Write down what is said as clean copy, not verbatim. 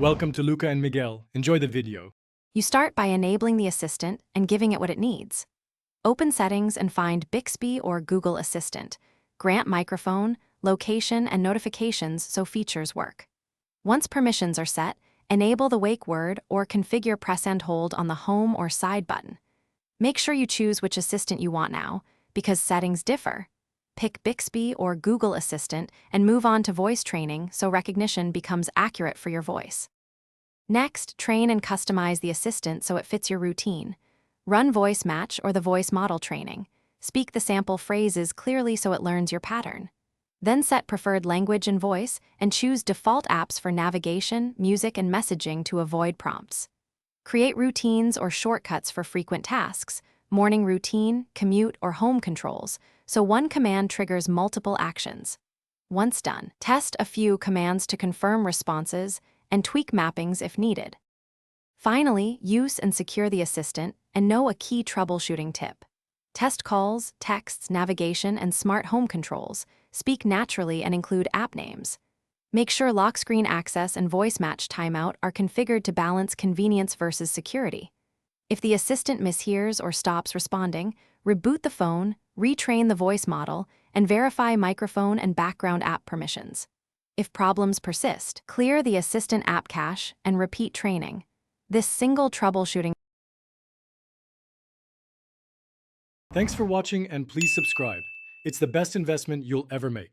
Welcome to Luca and Miguel. Enjoy the video. You start by enabling the assistant and giving it what it needs. Open Settings and find Bixby or Google Assistant. Grant microphone, location, and notifications so features work. Once permissions are set, enable the wake word or configure press and hold on the home or side button. Make sure you choose which assistant you want now, because settings differ. Pick Bixby or Google Assistant and move on to voice training so recognition becomes accurate for your voice. Next, train and customize the assistant so it fits your routine. Run voice match or the voice model training. Speak the sample phrases clearly so it learns your pattern. Then set preferred language and voice and choose default apps for navigation, music, and messaging to avoid prompts. Create routines or shortcuts for frequent tasks, morning routine, commute, or home controls, so one command triggers multiple actions. Once done, test a few commands to confirm responses and tweak mappings if needed. Finally, use and secure the assistant and know a key troubleshooting tip. Test calls, texts, navigation, and smart home controls. Speak naturally and include app names. Make sure lock screen access and voice match timeout are configured to balance convenience versus security. If the assistant mishears or stops responding, reboot the phone, retrain the voice model, and verify microphone and background app permissions. If problems persist, clear the assistant app cache and repeat training. This single troubleshooting. Thanks for watching and please subscribe. It's the best investment you'll ever make.